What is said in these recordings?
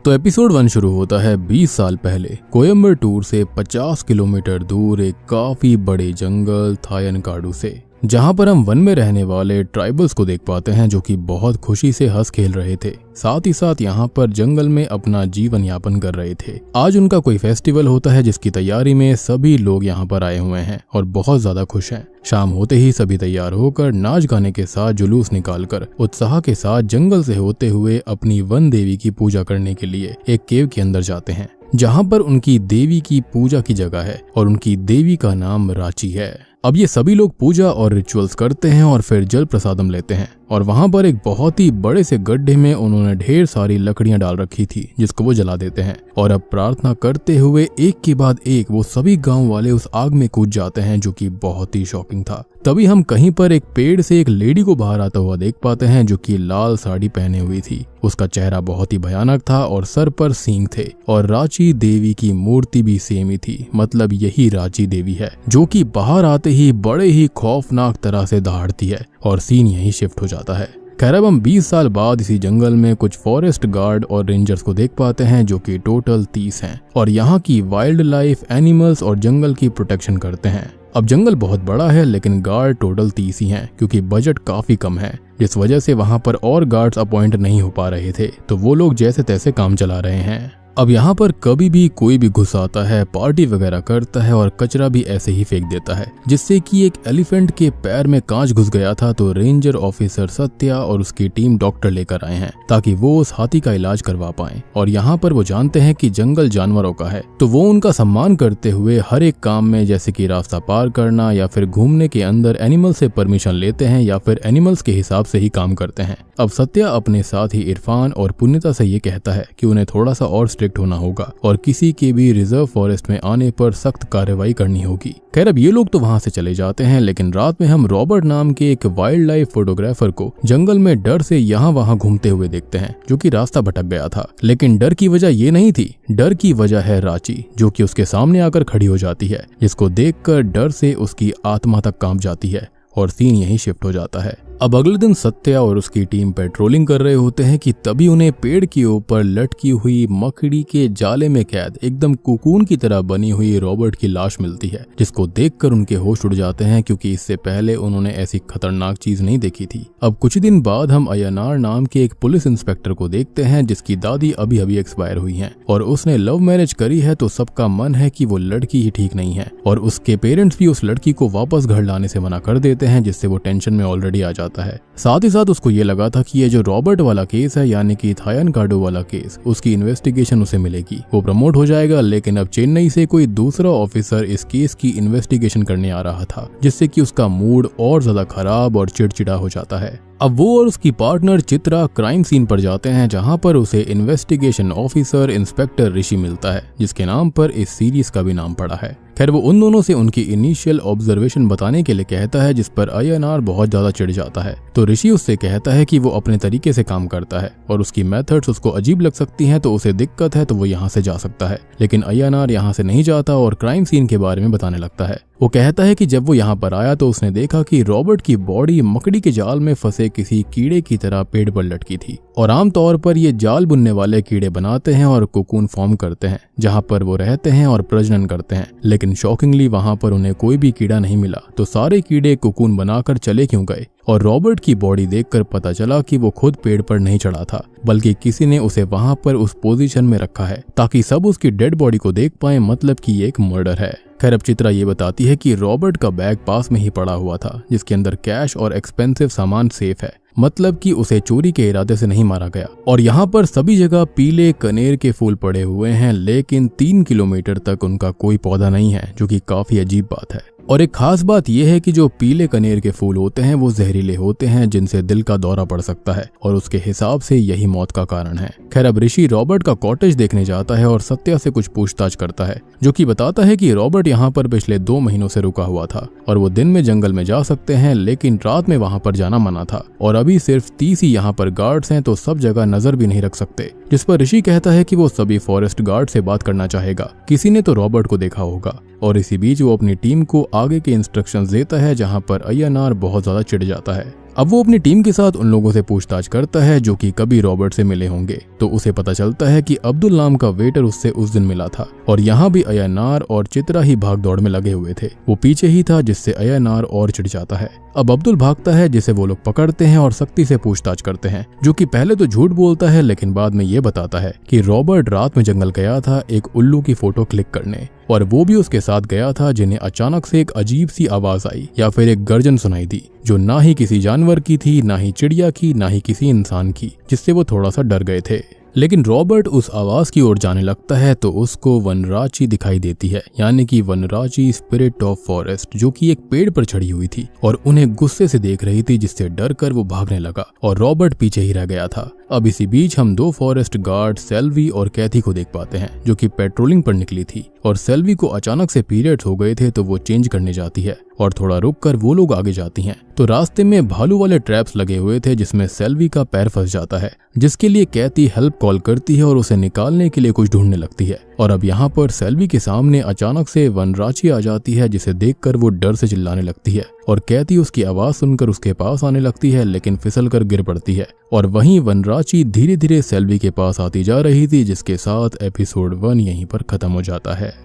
तो एपिसोड 1 शुरू होता है 20 साल पहले कोयम्बटूर से 50 किलोमीटर दूर एक काफी बड़े जंगल थायनकाडु से, जहां पर हम वन में रहने वाले ट्राइबल्स को देख पाते हैं जो कि बहुत खुशी से हंस खेल रहे थे, साथ ही साथ यहाँ पर जंगल में अपना जीवन यापन कर रहे थे। आज उनका कोई फेस्टिवल होता है जिसकी तैयारी में सभी लोग यहाँ पर आए हुए हैं और बहुत ज्यादा खुश हैं। शाम होते ही सभी तैयार होकर नाच गाने के साथ जुलूस निकालकर उत्साह के साथ जंगल से होते हुए अपनी वन देवी की पूजा करने के लिए एक केव के अंदर जाते हैं, जहाँ पर उनकी देवी की पूजा की जगह है और उनकी देवी का नाम राची है। अब ये सभी लोग पूजा और रिचुअल्स करते हैं और फिर जल प्रसादम लेते हैं और वहां पर एक बहुत ही बड़े से गड्ढे में उन्होंने ढेर सारी लकड़ियां डाल रखी थी जिसको वो जला देते हैं और अब प्रार्थना करते हुए एक के बाद एक वो सभी गांव वाले उस आग में कूद जाते हैं, जो कि बहुत ही शॉकिंग था। तभी हम कहीं पर एक पेड़ से एक लेडी को बाहर आता हुआ देख पाते हैं जो कि लाल साड़ी पहने हुई थी। उसका चेहरा बहुत ही भयानक था और सर पर सींग थे और रांची देवी की मूर्ति भी सेम ही थी, मतलब यही रांची देवी है जो कि बाहर आते ही बड़े ही खौफनाक तरह से दहाड़ती है और सीन यहीं शिफ्ट हो जाता है। खैर अब हम 20 साल बाद इसी जंगल में कुछ फॉरेस्ट गार्ड और रेंजर्स को देख पाते हैं जो कि टोटल 30 हैं और यहाँ की वाइल्ड लाइफ, एनिमल्स और जंगल की प्रोटेक्शन करते हैं। अब जंगल बहुत बड़ा है लेकिन गार्ड टोटल 30 ही हैं क्योंकि बजट काफी कम है, जिस वजह से वहां पर और गार्ड्स अपॉइंट नहीं हो पा रहे थे, तो वो लोग जैसे तैसे काम चला रहे हैं। अब यहाँ पर कभी भी कोई भी घुस आता है, पार्टी वगैरह करता है और कचरा भी ऐसे ही फेंक देता है, जिससे कि एक एलिफेंट के पैर में कांच घुस गया था। तो रेंजर ऑफिसर सत्या और उसकी टीम डॉक्टर लेकर आए हैं ताकि वो उस हाथी का इलाज करवा पाएं। और यहाँ पर वो जानते हैं कि जंगल जानवरों का है, तो वो उनका सम्मान करते हुए हर एक काम में, जैसे कि रास्ता पार करना या फिर घूमने के अंदर एनिमल से परमिशन लेते हैं या फिर एनिमल्स के हिसाब से ही काम करते हैं। अब सत्या अपने साथ ही इरफान और पुण्यता से ये कहता है कि उन्हें थोड़ा सा और स्ट्रिक्ट होना होगा और किसी के भी रिजर्व फॉरेस्ट में आने पर सख्त कार्रवाई करनी होगी। खैर अब ये लोग तो वहां से चले जाते हैं, लेकिन रात में हम रॉबर्ट नाम के एक वाइल्ड लाइफ फोटोग्राफर को जंगल में डर से यहाँ वहां घूमते हुए देखते हैं, जो कि रास्ता भटक गया था। लेकिन डर की वजह ये नहीं थी, डर की वजह है रांची, जो कि उसके सामने आकर खड़ी हो जाती है, जिसको देखकर डर से उसकी आत्मा तक कांप जाती है और सीन यहीं शिफ्ट हो जाता है। अब अगले दिन सत्या और उसकी टीम पेट्रोलिंग कर रहे होते हैं कि तभी उन्हें पेड़ के ऊपर लटकी हुई मकड़ी के जाले में कैद एकदम कुकून की तरह बनी हुई रॉबर्ट की लाश मिलती है, जिसको देखकर उनके होश उड़ जाते हैं क्योंकि इससे पहले उन्होंने ऐसी खतरनाक चीज नहीं देखी थी। अब कुछ दिन बाद हम अयनार नाम के एक पुलिस इंस्पेक्टर को देखते हैं जिसकी दादी अभी अभी एक्सपायर हुई है और उसने लव मैरिज करी है, तो सबका मन है कि वो लड़की ही ठीक नहीं है और उसके पेरेंट्स भी उस लड़की को वापस घर लाने से मना कर देते हैं, जिससे वो टेंशन में ऑलरेडी आ जाता है। साथ ही साथ उसको ये लगा था कि ये जो रॉबर्ट वाला केस है, यानी कि थायनकाडु वाला केस, उसकी इन्वेस्टिगेशन उसे मिलेगी, वो प्रमोट हो जाएगा। लेकिन अब चेन्नई से कोई दूसरा ऑफिसर इस केस की इन्वेस्टिगेशन करने आ रहा था, जिससे कि उसका मूड और ज्यादा खराब और चिड़चिड़ा हो जाता है। अब वो और उसकी पार्टनर चित्रा क्राइम सीन पर जाते हैं, जहां पर उसे इन्वेस्टिगेशन ऑफिसर इंस्पेक्टर ऋषि मिलता है, जिसके नाम पर इस सीरीज का भी नाम पड़ा है। खैर वो उन दोनों से उनकी इनिशियल ऑब्जर्वेशन बताने के लिए कहता है, जिस पर अयनार बहुत ज्यादा चिढ़ जाता है। तो ऋषि उससे कहता है कि वो अपने तरीके से काम करता है और उसकी मेथड्स उसको अजीब लग सकती हैं, तो उसे दिक्कत है तो वो यहाँ से जा सकता है। लेकिन अयनार यहाँ से नहीं जाता और क्राइम सीन के बारे में बताने लगता है। वो कहता है कि जब वो यहाँ पर आया तो उसने देखा कि रॉबर्ट की बॉडी मकड़ी के जाल में फंसे किसी कीड़े की तरह पेड़ पर लटकी थी और आमतौर पर ये जाल बुनने वाले कीड़े बनाते हैं और कोकून फॉर्म करते हैं, जहाँ पर वो रहते हैं और प्रजनन करते हैं। लेकिन शॉकिंगली वहाँ पर उन्हें कोई भी कीड़ा नहीं मिला, तो सारे कीड़े कोकून बनाकर चले क्यों गए? और रॉबर्ट की बॉडी देखकर पता चला कि वो खुद पेड़ पर नहीं चढ़ा था, बल्कि किसी ने उसे वहां पर उस पोजीशन में रखा है ताकि सब उसकी डेड बॉडी को देख पाए, मतलब कि ये एक मर्डर है। खैर अब चित्रा ये बताती है कि रॉबर्ट का बैग पास में ही पड़ा हुआ था, जिसके अंदर कैश और एक्सपेंसिव सामान सेफ है, मतलब कि उसे चोरी के इरादे से नहीं मारा गया। और यहाँ पर सभी जगह पीले कनेर के फूल पड़े हुए हैं, लेकिन 3 किलोमीटर तक उनका कोई पौधा नहीं है, जो कि काफी अजीब बात है। और एक खास बात यह है कि जो पीले कनेर के फूल होते हैं वो जहरीले होते हैं, जिनसे दिल का दौरा पड़ सकता है और उसके हिसाब से यही मौत का कारण है। खैर अब ऋषि रॉबर्ट का कॉटेज देखने जाता है और सत्या से कुछ पूछताछ करता है, जो कि बताता है कि रॉबर्ट यहाँ पर पिछले 2 महीनों से रुका हुआ था और वो दिन में जंगल में जा सकते हैं, लेकिन रात में वहाँ पर जाना मना था और अभी सिर्फ 30 ही यहाँ पर गार्ड्स हैं, तो सब जगह नजर भी नहीं रख सकते। जिस पर ऋषि कहता है कि वो सभी फॉरेस्ट गार्ड से बात करना चाहेगा, किसी ने तो रॉबर्ट को देखा होगा। और इसी बीच वो अपनी टीम को आगे के इंस्ट्रक्शंस देता है, जहां पर अयनार बहुत ज्यादा चिढ़ जाता है। अब वो अपनी टीम के साथ उन लोगों से पूछताछ करता है जो कि कभी रॉबर्ट से मिले होंगे, तो उसे पता चलता है कि अब्दुल नाम का वेटर उससे उस दिन मिला था और यहाँ भी अय्यनार और चित्रा ही भाग दौड़ में लगे हुए थे। वो पीछे ही था जिससे अय्यनार और चिढ़ जाता है। अब अब्दुल भागता है जिसे वो लोग पकड़ते हैं और सख्ती से पूछताछ करते हैं, जो कि पहले तो झूठ बोलता है लेकिन बाद में ये बताता है कि रॉबर्ट रात में जंगल गया था एक उल्लू की फोटो क्लिक करने और वो भी उसके साथ गया था जिन्हें अचानक से एक अजीब सी आवाज आई या फिर एक गर्जन सुनाई दी जो ना ही किसी जानवर की थी, ना ही चिड़िया की, ना ही किसी इंसान की, जिससे वो थोड़ा सा डर गए थे। लेकिन रॉबर्ट उस आवाज की ओर जाने लगता है तो उसको वनराची दिखाई देती है, यानी कि वनराची स्पिरिट ऑफ फॉरेस्ट, जो कि एक पेड़ पर चढ़ी हुई थी और उन्हें गुस्से से देख रही थी, जिससे डर कर वो भागने लगा और रॉबर्ट पीछे ही रह गया था। अब इसी बीच हम दो फॉरेस्ट गार्ड सेल्वी और कैथी को देख पाते हैं जो कि पेट्रोलिंग पर निकली थी और सेल्वी को अचानक से पीरियड्स हो गए थे तो वो चेंज करने जाती है और थोड़ा रुककर वो लोग आगे जाती हैं तो रास्ते में भालू वाले ट्रैप्स लगे हुए थे जिसमें सेल्वी का पैर फंस जाता है, जिसके लिए कैथी हेल्प कॉल करती है और उसे निकालने के लिए कुछ ढूंढने लगती है। और अब यहाँ पर सेल्वी के सामने अचानक से वनराची आ जाती है जिसे देखकर वो डर से चिल्लाने लगती है और कैथी उसकी आवाज सुनकर उसके पास आने लगती है लेकिन फिसल कर गिर पड़ती है। और वहीं वनराची धीरे धीरे सेल्वी के पास आती जा रही थी, जिसके साथ एपिसोड 1 यहीं पर खत्म हो जाता है।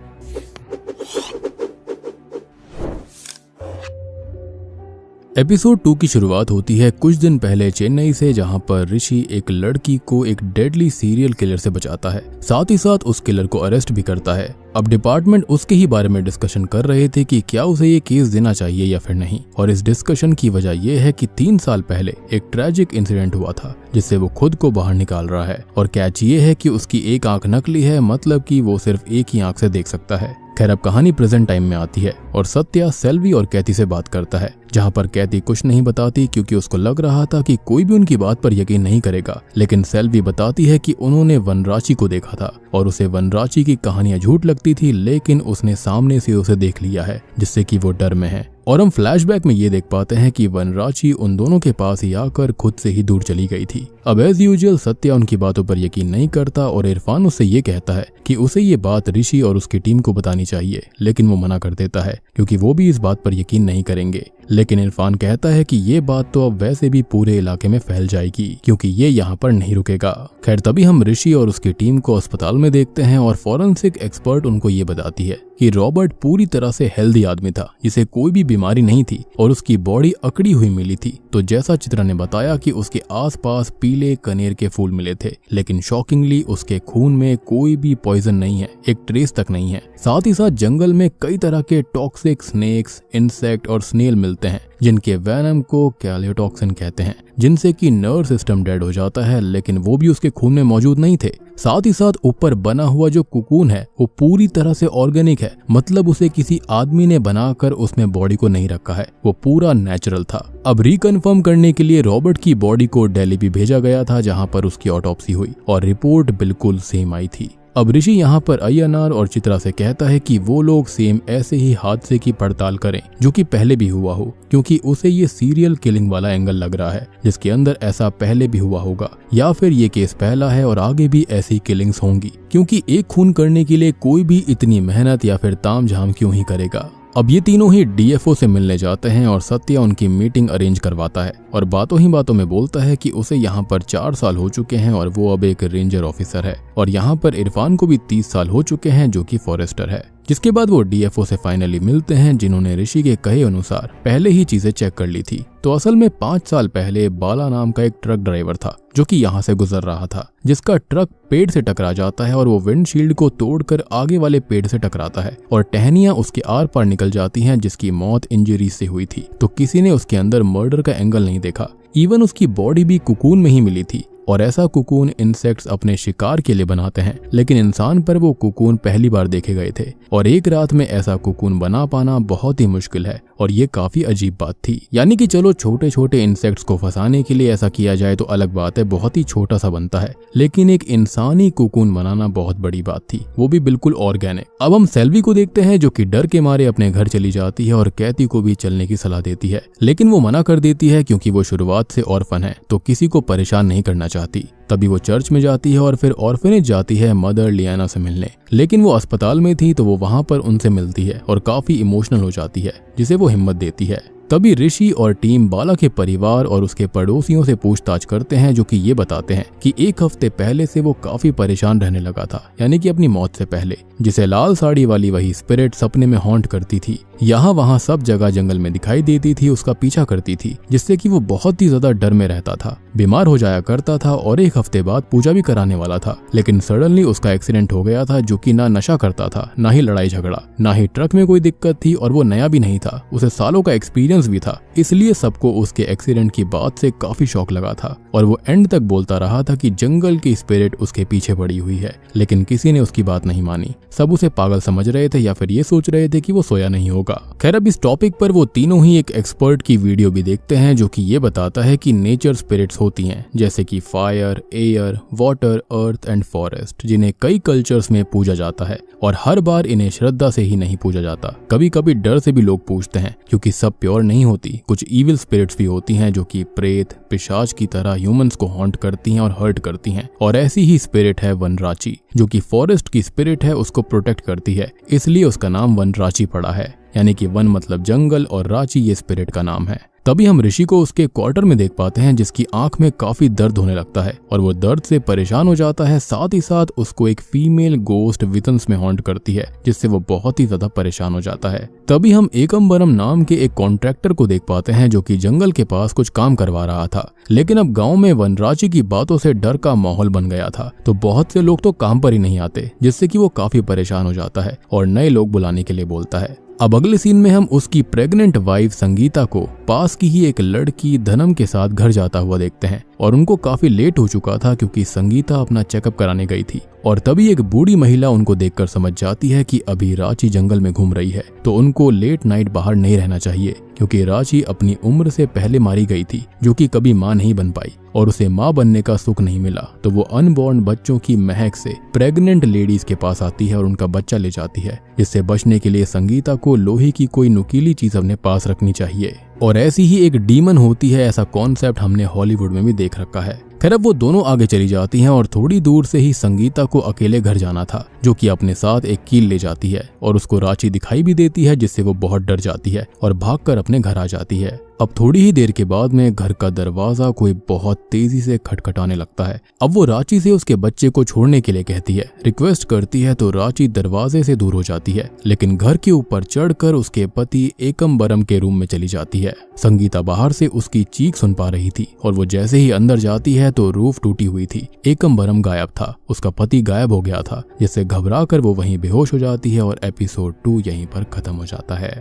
एपिसोड 2 की शुरुआत होती है कुछ दिन पहले चेन्नई से, जहां पर ऋषि एक लड़की को एक डेडली सीरियल किलर से बचाता है, साथ ही साथ उस किलर को अरेस्ट भी करता है। अब डिपार्टमेंट उसके ही बारे में डिस्कशन कर रहे थे कि क्या उसे ये केस देना चाहिए या फिर नहीं, और इस डिस्कशन की वजह यह है कि 3 साल पहले एक ट्रैजिक इंसिडेंट हुआ था जिससे वो खुद को बाहर निकाल रहा है और कैच ये है कि उसकी एक आंख नकली है, मतलब कि वो सिर्फ एक ही आंख से देख सकता है। खैर अब कहानी प्रेजेंट टाइम में आती है और सत्या सेल्वी और कैथी से बात करता है, जहां पर कैथी कुछ नहीं बताती क्योंकि उसको लग रहा था कि कोई भी उनकी बात पर यकीन नहीं करेगा, लेकिन सेल्वी बताती है कि उन्होंने वनराची को देखा था और उसे वनराची की कहानियां झूठ लगती थी, लेकिन उसने सामने से उसे देख लिया है जिससे कि वो डर में है। और हम फ्लैशबैक में ये देख पाते हैं कि वनराची उन दोनों के पास ही आकर खुद से ही दूर चली गई थी। अब एज यूजुअल सत्या उनकी बातों पर यकीन नहीं करता और इरफान उससे ये कहता है कि उसे ये बात ऋषि और उसकी टीम को बतानी चाहिए, लेकिन वो मना कर देता है क्योंकि वो भी इस बात पर यकीन नहीं करेंगे। लेकिन इरफान कहता है कि ये बात तो अब वैसे भी पूरे इलाके में फैल जाएगी क्योंकि ये यहाँ पर नहीं रुकेगा। खैर तभी हम ऋषि और उसकी टीम को अस्पताल में देखते हैं और फॉरेंसिक एक्सपर्ट उनको ये बताती है कि रॉबर्ट पूरी तरह से हेल्दी आदमी था, जिसे कोई भी बीमारी नहीं थी और उसकी बॉडी अकड़ी हुई मिली थी। तो जैसा चित्रा ने बताया कि उसके आसपास पीले कनेर के फूल मिले थे, लेकिन शॉकिंगली उसके खून में कोई भी पॉइजन नहीं है, एक ट्रेस तक नहीं है। साथ ही साथ जंगल में कई तरह के टॉक्सिक स्नेक्स, इंसेक्ट और स्नेल मिलते हैं जिनके वेनम को कैलियोटॉक्सिन कहते हैं, जिनसे कि नर्व सिस्टम डेड हो जाता है, लेकिन वो भी उसके खून में मौजूद नहीं थे। साथ ही साथ ऊपर बना हुआ जो कुकून है वो पूरी तरह से ऑर्गेनिक है, मतलब उसे किसी आदमी ने बनाकर उसमें बॉडी को नहीं रखा है, वो पूरा नेचुरल था। अब रिकन्फर्म करने के लिए रॉबर्ट की बॉडी को दिल्ली भी भेजा गया था, जहां पर उसकी ऑटोप्सी हुई और रिपोर्ट बिल्कुल सेम आई थी। अब ऋषि यहाँ पर अय्यनार और चित्रा से कहता है कि वो लोग सेम ऐसे ही हादसे की पड़ताल करें जो कि पहले भी हुआ हो, क्योंकि उसे ये सीरियल किलिंग वाला एंगल लग रहा है जिसके अंदर ऐसा पहले भी हुआ होगा, या फिर ये केस पहला है और आगे भी ऐसी किलिंग्स होंगी, क्योंकि एक खून करने के लिए कोई भी इतनी मेहनत या फिर तामझाम क्यों ही करेगा। अब ये तीनों ही डीएफओ से मिलने जाते हैं और सत्या उनकी मीटिंग अरेंज करवाता है और बातों ही बातों में बोलता है कि उसे यहाँ पर 4 साल हो चुके हैं और वो अब एक रेंजर ऑफिसर है, और यहाँ पर इरफान को भी 30 साल हो चुके हैं जो कि फॉरेस्टर है। जिसके बाद वो डीएफओ से फाइनली मिलते हैं जिन्होंने ऋषि के कहे अनुसार पहले ही चीजें चेक कर ली थी। तो असल में 5 साल पहले बाला नाम का एक ट्रक ड्राइवर था जो कि यहाँ से गुजर रहा था, जिसका ट्रक पेड़ से टकरा जाता है और वो विंडशील्ड को तोड़कर आगे वाले पेड़ से टकराता है और टहनियां उसके आर पार निकल जाती हैं, जिसकी मौत इंजरी से हुई थी। तो किसी ने उसके अंदर मर्डर का एंगल नहीं देखा, इवन उसकी बॉडी भी कुकून में ही मिली थी, और ऐसा कुकून इंसेक्ट्स अपने शिकार के लिए बनाते हैं, लेकिन इंसान पर वो कुकून पहली बार देखे गए थे और एक रात में ऐसा कुकून बना पाना बहुत ही मुश्किल है, और ये काफी अजीब बात थी। यानी कि चलो छोटे छोटे इंसेक्ट्स को फंसाने के लिए ऐसा किया जाए तो अलग बात है, बहुत ही छोटा सा बनता है, लेकिन एक इंसानी कुकून बनाना बहुत बड़ी बात थी, वो भी बिल्कुल ऑर्गेनिक। अब हम सेल्वी को देखते हैं जो कि डर के मारे अपने घर चली जाती है और कैथी को भी चलने की सलाह देती है, लेकिन वो मना कर देती है क्योंकि वो शुरुआत से ऑर्फन है तो किसी को परेशान नहीं करना चाहती। तभी वो चर्च में जाती है और फिर ऑर्फनेज जाती है मदर लियाना से मिलने, लेकिन वो अस्पताल में थी तो वो वहां पर उनसे मिलती है और काफी इमोशनल हो जाती है, जिसे वो हिम्मत देती है। तभी ऋषि और टीम बाला के परिवार और उसके पड़ोसियों से पूछताछ करते हैं, जो कि ये बताते हैं कि एक हफ्ते पहले से वो काफी परेशान रहने लगा था, यानी कि अपनी मौत से पहले, जिसे लाल साड़ी वाली वही स्पिरिट सपने में हॉन्ट करती थी। यहाँ वहाँ सब जगह जंगल में दिखाई देती थी, उसका पीछा करती थी, जिससे कि वो बहुत ही ज्यादा डर में रहता था, बीमार हो जाया करता था और एक हफ्ते बाद पूजा भी कराने वाला था। लेकिन सडनली उसका एक्सीडेंट हो गया था, जो कि ना नशा करता था, ना ही लड़ाई झगड़ा, ना ही ट्रक में कोई दिक्कत थी, और वो नया भी नहीं था, उसे सालों का एक्सपीरियंस भी था। इसलिए सबको उसके एक्सीडेंट की बात से काफी शौक लगा था और वो एंड तक बोलता रहा था कि जंगल की स्पिरिट उसके पीछे पड़ी हुई है। लेकिन किसी ने उसकी बात नहीं मानी, सब उसे पागल समझ रहे थे या फिर ये सोच रहे थे कि वो सोया नहीं होगा। खैर, अब इस टॉपिक पर वो तीनों ही एक एक्सपर्ट की वीडियो भी देखते हैं, जो कि ये बताता है कि नेचर स्पिरिट्स होती हैं, जैसे कि fire, air, water, earth and forest, जिन्हें कई कल्चर्स में पूजा जाता है और हर बार इन्हें श्रद्धा से ही नहीं पूजा जाता, कभी कभी डर से भी लोग पूजते हैं, क्योंकि सब प्योर नहीं होती। कुछ इविल स्पिरिट्स भी होती हैं, जो कि प्रेत, पिशाच की तरह ह्यूमंस को हॉन्ट करती हैं और हर्ट करती हैं। और ऐसी ही स्पिरिट है वनराची, जो कि फॉरेस्ट की स्पिरिट है, उसको प्रोटेक्ट करती है, इसलिए उसका नाम वनराची पड़ा है, यानी कि वन मतलब जंगल और रांची ये स्पिरिट का नाम है। तभी हम ऋषि को उसके क्वार्टर में देख पाते हैं, जिसकी आंख में काफी दर्द होने लगता है और वो दर्द से परेशान हो जाता है। साथ ही साथ उसको एक फीमेल गोस्ट विजन्स में हॉन्ट करती है, जिससे वो बहुत ही ज्यादा परेशान हो जाता है। तभी हम एकम्बरम नाम के एक कॉन्ट्रैक्टर को देख पाते हैं, जो कि जंगल के पास कुछ काम करवा रहा था। लेकिन अब गाँव में वनराची की बातों से डर का माहौल बन गया था, तो बहुत से लोग तो काम पर ही नहीं आते, जिससे कि वो काफी परेशान हो जाता है और नए लोग बुलाने के लिए बोलता है। अब अगले सीन में हम उसकी प्रेग्नेंट वाइफ संगीता को पास की ही एक लड़की धनम के साथ घर जाता हुआ देखते हैं और उनको काफी लेट हो चुका था, क्योंकि संगीता अपना चेकअप कराने गई थी। और तभी एक बूढ़ी महिला उनको देखकर समझ जाती है कि अभी रांची जंगल में घूम रही है, तो उनको लेट नाइट बाहर नहीं रहना चाहिए, क्योंकि रांची अपनी उम्र से पहले मारी गई थी, जो कि कभी मां नहीं बन पाई और उसे मां बनने का सुख नहीं मिला। तो वो अनबॉर्न बच्चों की महक से प्रेग्नेंट लेडीज के पास आती है और उनका बच्चा ले जाती है। इससे बचने के लिए संगीता को लोहे की कोई नुकीली चीज अपने पास रखनी चाहिए। और ऐसी ही एक डीमन होती है, ऐसा कॉन्सेप्ट हमने हॉलीवुड में भी देख रखा है। खैर, अब वो दोनों आगे चली जाती हैं और थोड़ी दूर से ही संगीता को अकेले घर जाना था, जो कि अपने साथ एक कील ले जाती है और उसको रांची दिखाई भी देती है, जिससे वो बहुत डर जाती है और भागकर अपने घर आ जाती है। अब थोड़ी ही देर के बाद में घर का दरवाजा कोई बहुत तेजी से खटखटाने लगता है। अब वो रांची से उसके बच्चे को छोड़ने के लिए कहती है, रिक्वेस्ट करती है, तो रांची दरवाजे से दूर हो जाती है, लेकिन घर के ऊपर चढ़कर उसके पति एकम्बरम के रूम में चली जाती है। संगीता बाहर से उसकी चीख सुन पा रही थी और वो जैसे ही अंदर जाती है तो रूफ टूटी हुई थी। एकम्बरम गायब था, उसका पति गायब हो गया था, जिससे घबरा कर वो वहीं बेहोश हो जाती है और एपिसोड 2 यहीं पर खत्म हो जाता है।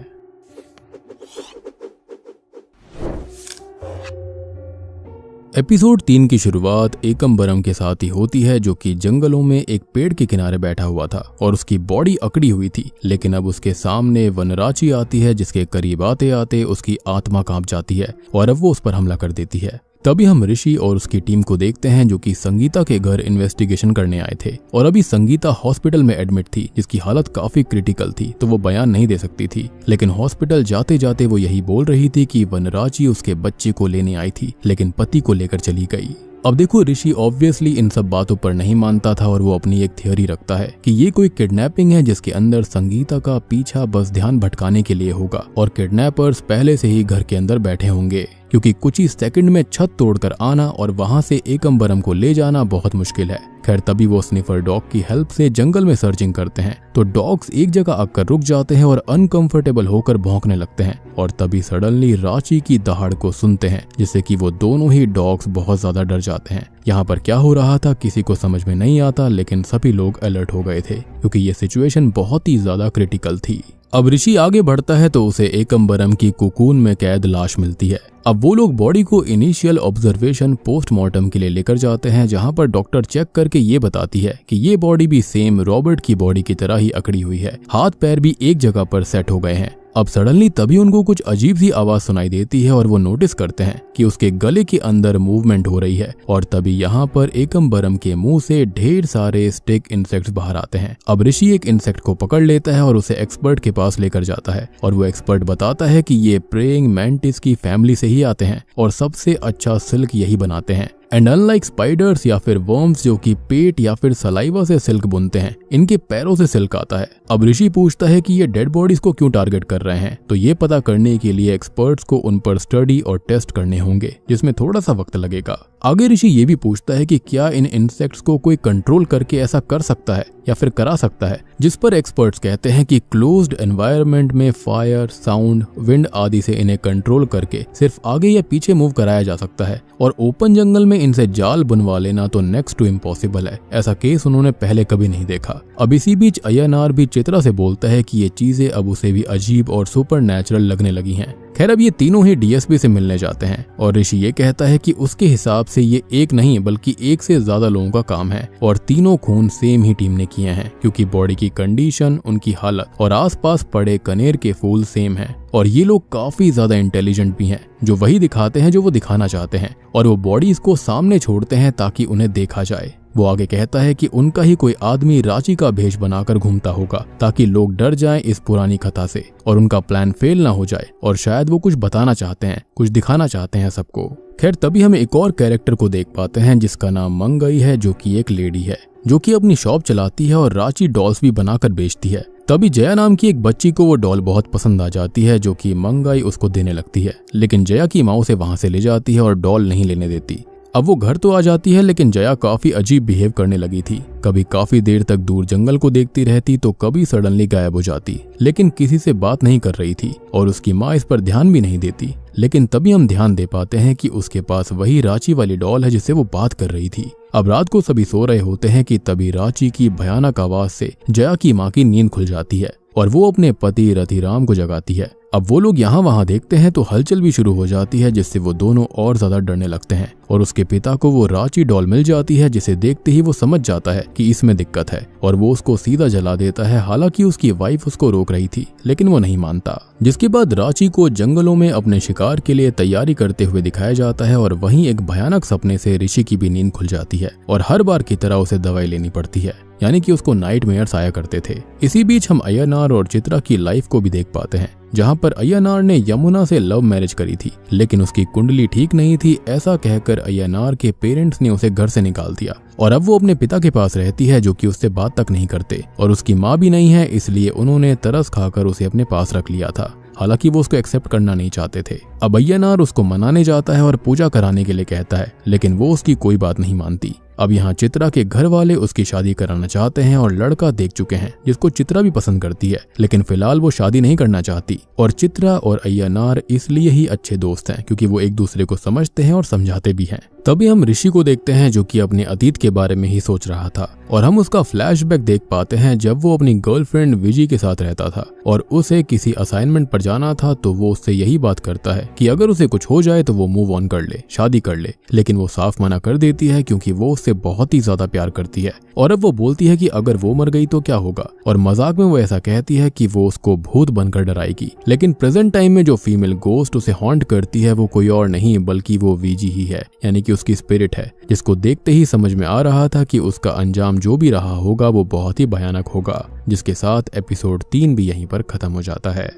एपिसोड 3 की शुरुआत एकम्बरम के साथ ही होती है, जो कि जंगलों में एक पेड़ के किनारे बैठा हुआ था और उसकी बॉडी अकड़ी हुई थी। लेकिन अब उसके सामने वनराची आती है, जिसके करीब आते आते उसकी आत्मा कांप जाती है और अब वो उस पर हमला कर देती है। तभी हम ऋषि और उसकी टीम को देखते हैं, जो कि संगीता के घर इन्वेस्टिगेशन करने आए थे और अभी संगीता हॉस्पिटल में एडमिट थी, जिसकी हालत काफी क्रिटिकल थी, तो वो बयान नहीं दे सकती थी। लेकिन हॉस्पिटल जाते जाते वो यही बोल रही थी कि वनराची उसके बच्चे को लेने आई थी, लेकिन पति को लेकर चली गई। अब देखो, ऋषि ऑब्वियसली इन सब बातों पर नहीं मानता था और वो अपनी एक थियोरी रखता है कि ये कोई किडनैपिंग है, जिसके अंदर संगीता का पीछा बस ध्यान भटकाने के लिए होगा और किडनैपर्स पहले से ही घर के अंदर बैठे होंगे, क्योंकि कुछ ही सेकंड में छत तोड़कर आना और वहां से एकम्बरम को ले जाना बहुत मुश्किल है। खैर, तभी वो स्निफर डॉग की हेल्प से जंगल में सर्चिंग करते हैं, तो डॉग्स एक जगह आकर रुक जाते हैं और अनकंफर्टेबल होकर भौंकने लगते हैं और तभी सडनली रांची की दहाड़ को सुनते हैं, जिससे कि वो दोनों ही डॉग्स बहुत ज्यादा डर जाते हैं। यहाँ पर क्या हो रहा था किसी को समझ में नहीं आता, लेकिन सभी लोग अलर्ट हो गए थे, क्योंकि ये सिचुएशन बहुत ही ज्यादा क्रिटिकल थी। अब ऋषि आगे बढ़ता है तो उसे एकम्बरम की कुकून में कैद लाश मिलती है। अब वो लोग बॉडी को इनिशियल ऑब्जर्वेशन पोस्टमार्टम के लिए लेकर जाते हैं, जहां पर डॉक्टर चेक करके ये बताती है कि ये बॉडी भी सेम रॉबर्ट की बॉडी की तरह ही अकड़ी हुई है, हाथ पैर भी एक जगह पर सेट हो गए हैं। अब सडनली तभी उनको कुछ अजीब सी आवाज सुनाई देती है और वो नोटिस करते हैं कि उसके गले के अंदर मूवमेंट हो रही है और तभी यहाँ पर एकम्बरम के मुंह से ढेर सारे स्टिक इंसेक्ट्स बाहर आते हैं। अब ऋषि एक इंसेक्ट को पकड़ लेता है और उसे एक्सपर्ट के पास लेकर जाता है और वो एक्सपर्ट बताता है कि ये प्रेइंग मैंटिस की फैमिली से ही आते हैं और सबसे अच्छा सिल्क यही बनाते हैं। एंड अनलाइक स्पाइडर्स या फिर वर्म्स जो कि पेट या फिर सलाइवा से सिल्क बुनते हैं, इनके पैरों से सिल्क आता है। अब ऋषि पूछता है कि ये डेड बॉडीज को क्यों टारगेट कर रहे हैं, तो ये पता करने के लिए एक्सपर्ट्स को उन पर स्टडी और टेस्ट करने होंगे, जिसमें थोड़ा सा वक्त लगेगा। आगे ऋषि ये भी पूछता है कि क्या इन इंसेक्ट्स को कोई कंट्रोल करके ऐसा कर सकता है या फिर करा सकता है, जिस पर एक्सपर्ट्स कहते हैं कि क्लोज्ड एनवायरनमेंट में फायर, साउंड, विंड आदि से इन्हें कंट्रोल करके सिर्फ आगे या पीछे मूव कराया जा सकता है, और ओपन जंगल में इनसे जाल बनवा लेना तो नेक्स्ट टू इम्पॉसिबल है। ऐसा केस उन्होंने पहले कभी नहीं देखा। अब इसी बीच अय्यनार भी चित्रा से बोलता है कि ये चीजें अब उसे भी अजीब और सुपर नेचुरल लगने लगी हैं। खैर, अब ये तीनों ही डीएसपी से मिलने जाते हैं और ऋषि ये कहता है कि उसके हिसाब से ये एक नहीं बल्कि एक से ज्यादा लोगों का काम है और तीनों खून सेम ही टीम ने किए हैं, क्योंकि बॉडी की कंडीशन, उनकी हालत और आसपास पड़े कनेर के फूल सेम हैं। और ये लोग काफी ज्यादा इंटेलिजेंट भी हैं, जो वही दिखाते हैं जो वो दिखाना चाहते हैं, और वो बॉडीज को सामने छोड़ते हैं ताकि उन्हें देखा जाए। वो आगे कहता है कि उनका ही कोई आदमी रांची का भेष बनाकर घूमता होगा ताकि लोग डर जाएं इस पुरानी कथा से और उनका प्लान फेल ना हो जाए, और शायद वो कुछ बताना चाहते हैं, कुछ दिखाना चाहते हैं सबको। खैर, तभी हम एक और कैरेक्टर को देख पाते हैं जिसका नाम मंगई है, जो कि एक लेडी है जो कि अपनी शॉप चलाती है और रांची डॉल्स भी बनाकर बेचती है। तभी जया नाम की एक बच्ची को वो डॉल बहुत पसंद आ जाती है, जो कि मंगई उसको देने लगती है, लेकिन जया की माँ उसे वहां से ले जाती है और डॉल नहीं लेने देती। अब वो घर तो आ जाती है, लेकिन जया काफी अजीब बिहेव करने लगी थी। कभी काफी देर तक दूर जंगल को देखती रहती तो कभी सडनली गायब हो जाती, लेकिन किसी से बात नहीं कर रही थी और उसकी माँ इस पर ध्यान भी नहीं देती। लेकिन तभी हम ध्यान दे पाते हैं कि उसके पास वही रांची वाली डॉल है जिससे वो बात कर रही थी। अब रात को सभी सो रहे होते हैं कि तभी रांची की भयानक आवाज से जया की माँ की नींद खुल जाती है और वो अपने पति रतिराम को जगाती है। अब वो लोग यहाँ वहाँ देखते हैं तो हलचल भी शुरू हो जाती है, जिससे वो दोनों और ज्यादा डरने लगते हैं और उसके पिता को वो रांची डॉल मिल जाती है, जिसे देखते ही वो समझ जाता है कि इसमें दिक्कत है और वो उसको सीधा जला देता है। हालांकि उसकी वाइफ उसको रोक रही थी, लेकिन वो नहीं मानता। जिसके बाद रांची को जंगलों में अपने शिकार के लिए तैयारी करते हुए दिखाया जाता है और वहीं एक भयानक सपने से ऋषि की भी नींद खुल जाती है और हर बार की तरह उसे दवाई लेनी पड़ती है, यानी कि उसको नाइटमेयर्स आया करते थे। इसी बीच हम अय्यनार और चित्रा की लाइफ को भी देख पाते हैं, जहां पर अय्यनार ने यमुना से लव मैरिज करी थी, लेकिन उसकी कुंडली ठीक नहीं थी। ऐसा कहकर अय्यनार के पेरेंट्स ने उसे घर से निकाल दिया और अब वो अपने पिता के पास रहती है, जो कि उससे बात तक नहीं करते, और उसकी माँ भी नहीं है, इसलिए उन्होंने तरस खाकर उसे अपने पास रख लिया था। हालांकि वो उसको एक्सेप्ट करना नहीं चाहते थे। अब अय्यनार उसको मनाने जाता है और पूजा कराने के लिए कहता है, लेकिन वो उसकी कोई बात नहीं मानती। अब यहाँ चित्रा के घर वाले उसकी शादी कराना चाहते हैं और लड़का देख चुके हैं जिसको चित्रा भी पसंद करती है, लेकिन फिलहाल वो शादी नहीं करना चाहती। और चित्रा और अय्यनार इसलिए ही अच्छे दोस्त हैं क्योंकि वो एक दूसरे को समझते हैं और समझाते भी हैं। तभी हम ऋषि को देखते हैं जो कि अपने अतीत के बारे में ही सोच रहा था और हम उसका फ्लैशबैक देख पाते हैं जब वो अपनी गर्लफ्रेंड विजी के साथ रहता था और उसे किसी असाइनमेंट पर जाना था, तो वो उससे यही बात करता है कि अगर उसे कुछ हो जाए तो वो मूव ऑन कर ले, शादी कर ले, लेकिन वो साफ मना कर देती है क्योंकि वो उससे बहुत ही ज्यादा प्यार करती है। और अब वो बोलती है कि अगर वो मर गई तो क्या होगा, और मजाक में वो ऐसा कहती है कि वो उसको भूत बनकर डराएगी। लेकिन प्रेजेंट टाइम में जो फीमेल गोस्ट उसे हॉन्ट करती है वो कोई और नहीं बल्कि वो विजी ही है, यानी कि उसकी स्पिरिट है, जिसको देखते ही समझ में आ रहा था कि उसका अंजाम जो भी रहा होगा वो बहुत ही भयानक होगा। जिसके साथ एपिसोड 3 भी यहीं पर खत्म हो जाता है।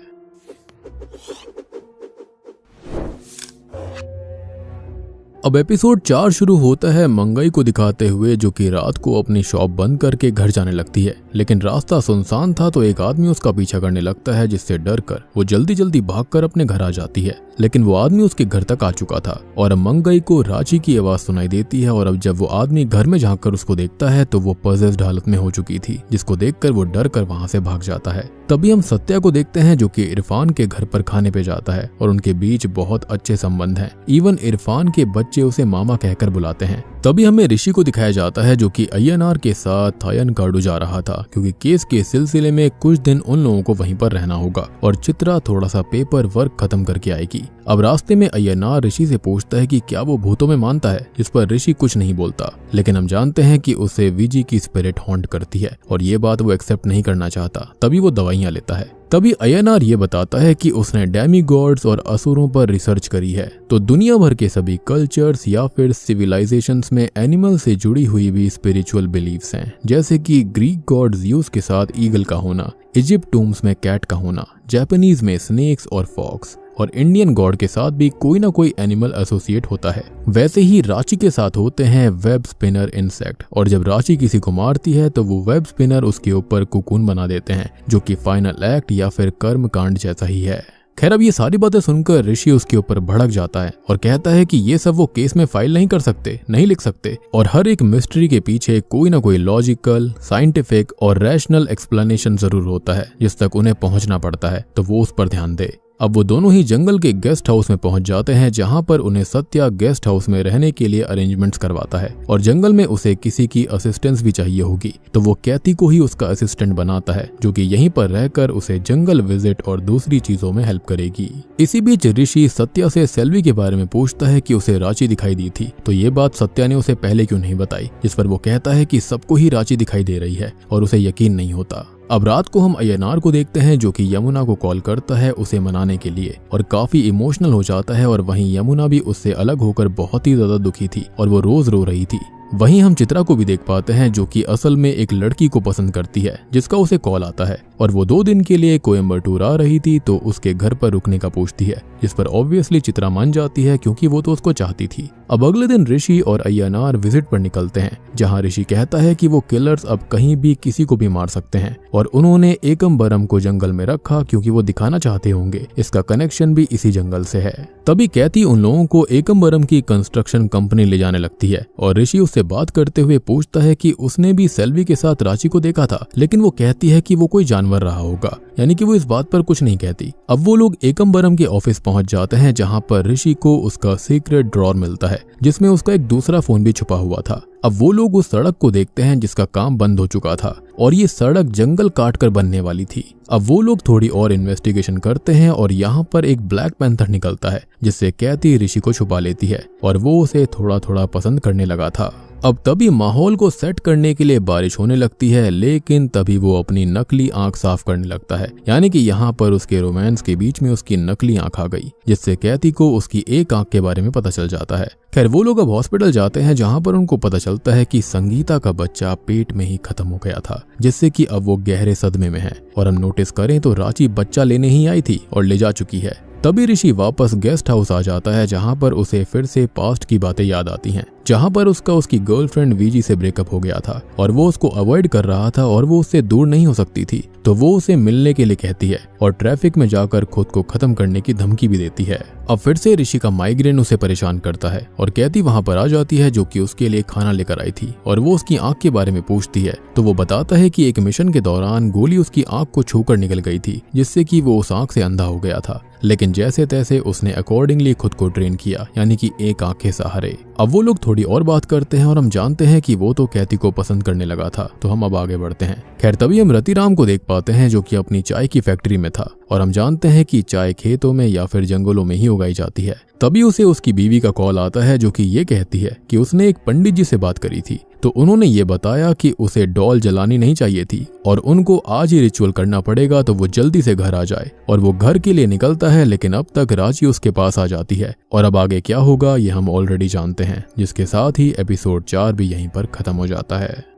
अब एपिसोड 4 शुरू होता है मंगई को दिखाते हुए, जो कि रात को अपनी शॉप बंद करके घर जाने लगती है, लेकिन रास्ता सुनसान था तो एक आदमी उसका पीछा करने लगता है, जिससे डर कर वो जल्दी जल्दी भागकर अपने घर आ जाती है। लेकिन वो आदमी उसके घर तक आ चुका था और मंगई को रांची की आवाज सुनाई देती है और अब जब वो आदमी घर में झांककर उसको देखता है तो वो पजेस्ड हालत में हो चुकी थी, जिसको देखकर वो डर कर वहां से भाग जाता है। तभी हम सत्या को देखते हैं जो कि इरफान के घर पर खाने पे जाता है और उनके बीच बहुत अच्छे संबंध हैं। इवन इरफान के बच्चे उसे मामा कहकर बुलाते हैं। तभी हमें ऋषि को दिखाया जाता है जो कि अय्यनार के साथ थायनकाडु जा रहा था, क्योंकि केस के सिलसिले में कुछ दिन उन लोगों को वहीं पर रहना होगा और चित्रा थोड़ा सा पेपर वर्क खत्म करके आएगी। अब रास्ते में अय्यनार ऋषि से पूछता है कि क्या वो भूतों में मानता है, जिस पर ऋषि कुछ नहीं बोलता, लेकिन हम जानते हैं कि उसे विजी की स्पिरिट हॉन्ट करती है और ये बात वो एक्सेप्ट नहीं करना चाहता। तभी वो दवाइयां लेता है। तभी अय्यनार ये बताता है कि उसने डेमीगॉड्स और असुरों पर रिसर्च करी है, तो दुनिया भर के सभी कल्चर्स या फिर सिविलाइजेशंस में एनिमल से जुड़ी हुई भी स्पिरिचुअल बिलीव्स हैं, जैसे कि ग्रीक गॉड ज़्यूस के साथ ईगल का होना, इजिप्ट टूम्स में कैट का होना, जापानीज में स्नेक्स और फॉक्स, और इंडियन गॉड के साथ भी कोई ना कोई एनिमल एसोसिएट होता है। वैसे ही रांची के साथ होते हैं वेब स्पिनर इंसेक्ट, और जब रांची किसी को मारती है तो वो वेब स्पिनर उसके ऊपर कुकून बना देते हैं, जो कि फाइनल एक्ट या फिर कर्म कांड जैसा ही है। खैर, अब ये सारी बातें सुनकर ऋषि उसके ऊपर भड़क जाता है और कहता है कि ये सब वो केस में फाइल नहीं कर सकते, नहीं लिख सकते, और हर एक मिस्ट्री के पीछे कोई ना कोई लॉजिकल, साइंटिफिक और रैशनल एक्सप्लेनेशन जरूर होता है जिस तक उन्हें पहुंचना पड़ता है, तो वो उस पर ध्यान दे। अब वो दोनों ही जंगल के गेस्ट हाउस में पहुंच जाते हैं, जहां पर उन्हें सत्या गेस्ट हाउस में रहने के लिए अरेंजमेंट्स करवाता है, और जंगल में उसे किसी की असिस्टेंस भी चाहिए होगी, तो वो कैथी को ही उसका असिस्टेंट बनाता है, जो कि यहीं पर रहकर उसे जंगल विजिट और दूसरी चीजों में हेल्प करेगी। इसी बीच ऋषि सत्या से सेल्वी के बारे में पूछता है कि उसे रांची दिखाई दी थी, तो ये बात सत्या ने उसे पहले क्यों नहीं बताई, जिस पर वो कहता है कि सबको ही रांची दिखाई दे रही है और उसे यकीन नहीं होता। अब रात को हम अय्यनार को देखते हैं, जो कि यमुना को कॉल करता है उसे मनाने के लिए, और काफी इमोशनल हो जाता है, और वहीं यमुना भी उससे अलग होकर बहुत ही ज्यादा दुखी थी और वो रोज रो रही थी। वहीं हम चित्रा को भी देख पाते हैं, जो कि असल में एक लड़की को पसंद करती है, जिसका उसे कॉल आता है, और वो 2 दिन के लिए कोयम्बटूर आ रही थी, तो उसके घर पर रुकने का पूछती है, जिस पर ऑब्वियसली चित्रा मान जाती है क्योंकि वो तो उसको चाहती थी। अब अगले दिन ऋषि और अय्यनार विजिट पर निकलते हैं, जहां ऋषि कहता है कि वो किलर्स अब कहीं भी किसी को भी मार सकते हैं, और उन्होंने एकम्बरम को जंगल में रखा क्योंकि वो दिखाना चाहते होंगे इसका कनेक्शन भी इसी जंगल से है। तभी कैथी उन लोगों को एकम्बरम की कंस्ट्रक्शन कंपनी ले जाने लगती है, और ऋषि उससे बात करते हुए पूछता है कि उसने भी सेल्वी के साथ रांची को देखा था, लेकिन वो कहती है कि वो कोई जानवर रहा होगा, यानी कि वो इस बात पर कुछ नहीं कहती। अब वो लोग एकम्बरम के ऑफिस पहुंच जाते हैं, जहां पर ऋषि को उसका सीक्रेट ड्रॉर मिलता है, जिसमें उसका एक दूसरा फोन भी छुपा हुआ था। अब वो लोग उस सड़क को देखते हैं जिसका काम बंद हो चुका था, और ये सड़क जंगल काट कर बनने वाली थी। अब वो लोग थोड़ी और इन्वेस्टिगेशन करते हैं, और यहाँ पर एक ब्लैक पैंथर निकलता है, जिससे कैथी ऋषि को छुपा लेती है, और वो उसे थोड़ा थोड़ा पसंद करने लगा था। अब तभी माहौल को सेट करने के लिए बारिश होने लगती है, लेकिन तभी वो अपनी नकली आंख साफ करने लगता है, यानी कि यहाँ पर उसके रोमांस के बीच में उसकी नकली आंख आ गई, जिससे कैथी को उसकी एक आंख के बारे में पता चल जाता है। खैर, वो लोग अब हॉस्पिटल जाते हैं, जहाँ पर उनको पता चलता है कि संगीता का बच्चा पेट में ही खत्म हो गया था, जिससे कि अब वो गहरे सदमे में है, और हम नोटिस करें तो रांची बच्चा लेने ही आई थी और ले जा चुकी है। तभी ऋषि वापस गेस्ट हाउस आ जाता है, जहां पर उसे फिर से पास्ट की बातें याद आती हैं, जहां पर उसकी गर्लफ्रेंड वीजी से ब्रेकअप हो गया था, और वो उसको अवॉइड कर रहा था, और वो उससे दूर नहीं हो सकती थी, तो वो उसे मिलने के लिए कहती है, और ट्रैफिक में जाकर खुद को खत्म करने की धमकी भी देती है। अब फिर से ऋषि का माइग्रेन उसे परेशान करता है, और कैथी वहां पर आ जाती है, जो कि उसके लिए खाना लेकर आई थी, और वो उसकी आंख के बारे में पूछती है, तो वो बताता है कि एक मिशन के दौरान गोली उसकी आंख को छूकर निकल गई थी, जिससे कि वो उस आंख से अंधा हो गया था, लेकिन जैसे तैसे उसने अकॉर्डिंगली खुद को ट्रेन किया, यानी कि एक आंख के सहारे। अब वो लोग थोड़ी और बात करते हैं, और हम जानते हैं कि वो तो कैथी को पसंद करने लगा था, तो हम अब आगे बढ़ते हैं। खैर, तभी हम रतिराम को देख पाते हैं, जो कि अपनी चाय की फैक्ट्री में था, और हम जानते हैं कि चाय खेतों में या फिर जंगलों में ही उगाई जाती है। तभी उसे उसकी बीवी का कॉल आता है, जो कि ये कहती है कि उसने एक पंडित जी से बात करी थी, तो उन्होंने ये बताया कि उसे डॉल जलानी नहीं चाहिए थी, और उनको आज ही रिचुअल करना पड़ेगा, तो वो जल्दी से घर आ जाए। और वो घर के लिए निकलता है, लेकिन अब तक रांची उसके पास आ जाती है, और अब आगे क्या होगा ये हम ऑलरेडी जानते हैं, जिसके साथ ही एपिसोड 4 भी यहीं पर खत्म हो जाता है।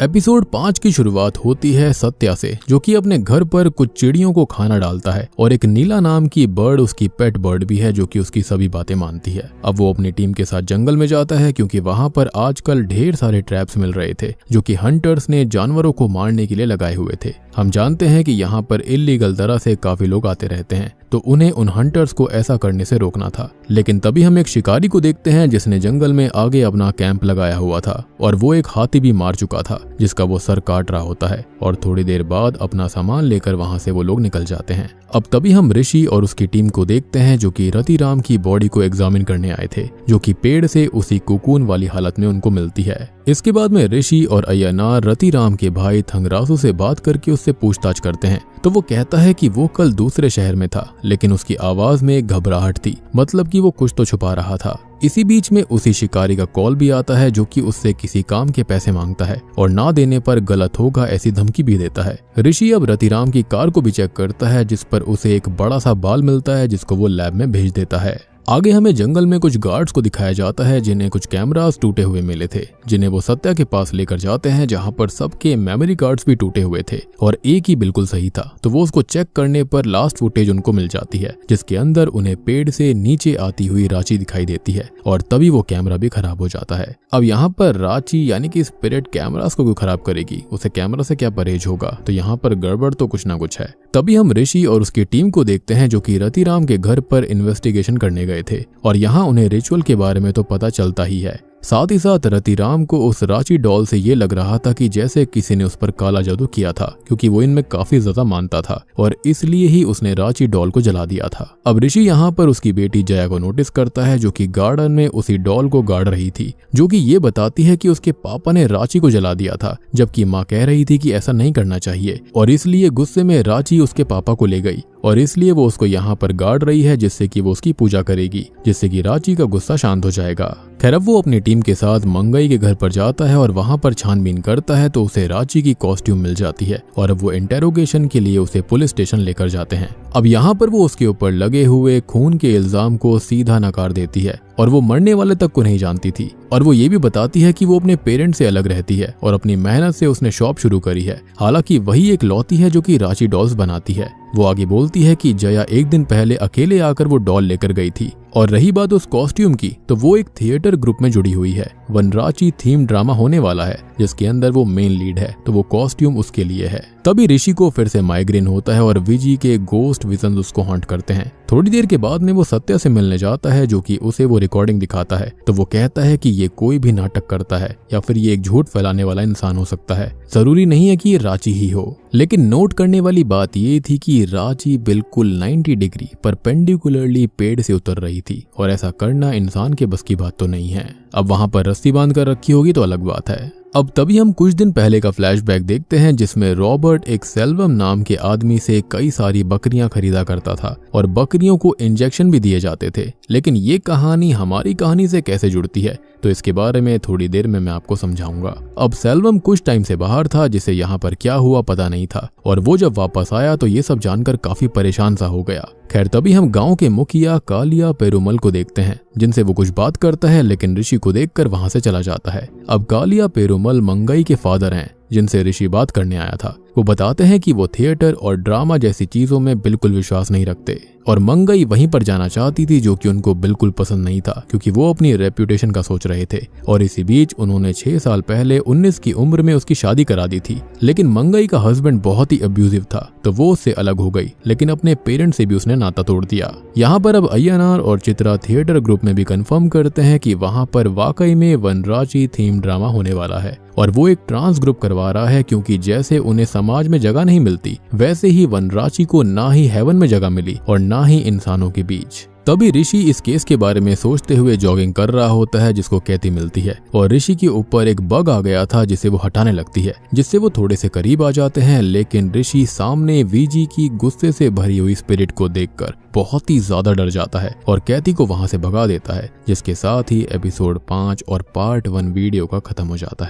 एपिसोड 5 की शुरुआत होती है सत्या से, जो कि अपने घर पर कुछ चिड़ियों को खाना डालता है, और एक नीला नाम की बर्ड उसकी पेट बर्ड भी है, जो कि उसकी सभी बातें मानती है। अब वो अपनी टीम के साथ जंगल में जाता है, क्योंकि वहां पर आजकल ढेर सारे ट्रैप्स मिल रहे थे, जो कि हंटर्स ने जानवरों को मारने के लिए लगाए हुए थे। हम जानते हैं कि यहाँ पर इल्लीगल तरह से काफी लोग आते रहते हैं, तो उन्हें उन हंटर्स को ऐसा करने से रोकना था। लेकिन तभी हम एक शिकारी को देखते हैं, जिसने जंगल में आगे अपना कैंप लगाया हुआ था, और वो एक हाथी भी मार चुका था, जिसका वो सर काट रहा होता है, और थोड़ी देर बाद अपना सामान लेकर वहां से वो लोग निकल जाते हैं। अब तभी हम ऋषि और उसकी टीम को देखते हैं, जो कि रतिराम की बॉडी को एग्जामिन करने आए थे, जो कि पेड़ से उसी कुकून वाली हालत में उनको मिलती है। इसके बाद में ऋषि और अय्यनार रतिराम के भाई थंगरासु से बात करके उससे पूछताछ करते हैं, तो वो कहता है कि वो कल दूसरे शहर में था, लेकिन उसकी आवाज में एक घबराहट थी, मतलब कि वो कुछ तो छुपा रहा था। इसी बीच में उसी शिकारी का कॉल भी आता है, जो कि उससे किसी काम के पैसे मांगता है, और ना देने पर गलत होगा ऐसी धमकी भी देता है। ऋषि अब रतिराम की कार को भी चेक करता है, जिस पर उसे एक बड़ा सा बाल मिलता है, जिसको वो लैब में भेज देता है। आगे हमें जंगल में कुछ गार्ड्स को दिखाया जाता है जिन्हें कुछ कैमरास टूटे हुए मिले थे, जिन्हें वो सत्या के पास लेकर जाते हैं, जहां पर सबके मेमोरी कार्ड्स भी टूटे हुए थे और एक ही बिल्कुल सही था। तो वो उसको चेक करने पर लास्ट फुटेज उनको मिल जाती है, जिसके अंदर उन्हें पेड़ से नीचे आती हुई रांची दिखाई देती है और तभी वो कैमरा भी खराब हो जाता है। अब यहाँ पर रांची यानी कि स्पिरिट कैमरास को क्यों खराब करेगी, उसे कैमरा से क्या परहेज होगा, तो यहाँ पर गड़बड़ तो कुछ ना कुछ है। तभी हम ऋषि और उसकी टीम को देखते हैं जो कि रतिराम के घर पर इन्वेस्टिगेशन करने गए थे और यहाँ उन्हें रिचुअल के बारे में तो पता चलता ही है। साथ ही साथ रतिराम को उस रांची डॉल से ये लग रहा था कि जैसे किसी ने उस पर काला जादू किया था, क्योंकि वो इनमें काफी ज्यादा मानता था और इसलिए ही उसने रांची डॉल को जला दिया था। अब ऋषि यहाँ पर उसकी बेटी जया को नोटिस करता है जो कि गार्डन में उसी डॉल को गाड़ रही थी, जो कि ये बताती है कि उसके पापा ने रांची को जला दिया था, जबकि माँ कह रही थी कि ऐसा नहीं करना चाहिए और इसलिए गुस्से में रांची उसके पापा को ले गई और इसलिए वो उसको यहाँ पर गाड़ रही है जिससे कि वो उसकी पूजा करेगी, जिससे कि रांची का गुस्सा शांत हो जाएगा। खैर अब वो अपनी टीम के साथ मंगई के घर पर जाता है और वहां पर छानबीन करता है तो उसे रांची की कॉस्ट्यूम मिल जाती है और अब वो इंटेरोगेशन के लिए उसे पुलिस स्टेशन लेकर जाते हैं। अब यहाँ पर वो उसके ऊपर लगे हुए खून के इल्जाम को सीधा नकार देती है और वो मरने वाले तक को नहीं जानती थी और वो ये भी बताती है कि वो अपने पेरेंट्स से अलग रहती है और अपनी मेहनत से उसने शॉप शुरू करी है, हालांकि वही एक लौती है जो कि रांची डॉल्स बनाती है। वो आगे बोलती है कि जया एक दिन पहले अकेले आकर वो डॉल लेकर गई थी और रही बात उस कॉस्ट्यूम की, तो वो एक थिएटर ग्रुप में जुड़ी हुई है। वनराची थीम ड्रामा होने वाला है जिसके अंदर वो मेन लीड है, तो वो कॉस्ट्यूम उसके लिए है। तभी ऋषि को फिर से माइग्रेन होता है और विजी के गोस्ट विजन उसको हॉन्ट करते हैं। थोड़ी देर के बाद में वो सत्या से मिलने जाता है जो कि उसे वो रिकॉर्डिंग दिखाता है, तो वो कहता है कि ये कोई भी नाटक करता है या फिर ये एक झूठ फैलाने वाला इंसान हो सकता है, जरूरी नहीं है कि ये रांची ही हो। लेकिन नोट करने वाली बात ये थी कि रांची बिल्कुल 90 डिग्री परपेंडिकुलरली पेड़ से उतर रही थी और ऐसा करना इंसान के बस की बात तो नहीं है। अब वहां पर रस्सी बांध कर रखी होगी तो अलग बात है। अब तभी हम कुछ दिन पहले का फ्लैशबैक देखते हैं जिसमें रॉबर्ट एक सेल्वम नाम के आदमी से कई सारी बकरियां खरीदा करता था और बकरियों को इंजेक्शन भी दिए जाते थे। लेकिन ये कहानी हमारी कहानी से कैसे जुड़ती है तो इसके बारे में थोड़ी देर में मैं आपको समझाऊंगा। अब सेल्वम कुछ टाइम से बाहर था, जिसे यहाँ पर क्या हुआ पता नहीं था और वो जब वापस आया तो ये सब जानकर काफी परेशान सा हो गया। खैर तभी हम गांव के मुखिया कालिया पेरुमल को देखते हैं जिनसे वो कुछ बात करता है, लेकिन ऋषि को देखकर वहां से चला जाता है। अब कालिया पेरुमल मंगई के फादर हैं जिनसे ऋषि बात करने आया था। वो बताते हैं कि वो थिएटर और ड्रामा जैसी चीजों में बिल्कुल विश्वास नहीं रखते और मंगई वहीं पर जाना चाहती थी, जो कि उनको बिल्कुल पसंद नहीं था क्योंकि वो अपनी रेप्यूटेशन का सोच रहे थे। और इसी बीच उन्होंने 6 साल पहले 19 की उम्र में उसकी शादी करा दी थी, लेकिन मंगई का हस्बैंड बहुत ही अब्यूजिव था तो वो उससे अलग हो गई, लेकिन अपने पेरेंट्स से भी उसने नाता तोड़ दिया। यहाँ पर अब अय्यनार और चित्रा थिएटर ग्रुप में भी कंफर्म करते हैं कि वहाँ पर वाकई में वनराची थीम ड्रामा होने वाला है और वो एक ट्रांस ग्रुप करवा रहा है, क्योंकि जैसे उन्हें समाज में जगह नहीं मिलती वैसे ही वनराची को ना ही हेवन में जगह मिली और ना ही इंसानों के बीच। तभी ऋषि इस केस के बारे में सोचते हुए जॉगिंग कर रहा होता है जिसको कैथी मिलती है और ऋषि के ऊपर एक बग आ गया था जिसे वो हटाने लगती है, जिससे वो थोड़े से करीब आ जाते हैं। लेकिन ऋषि सामने वीजी की गुस्से से भरी हुई स्पिरिट को देखकर बहुत ही ज्यादा डर जाता है और कैथी को वहां से भगा देता है, जिसके साथ ही एपिसोड 5 और पार्ट 1 वीडियो का खत्म हो जाता है।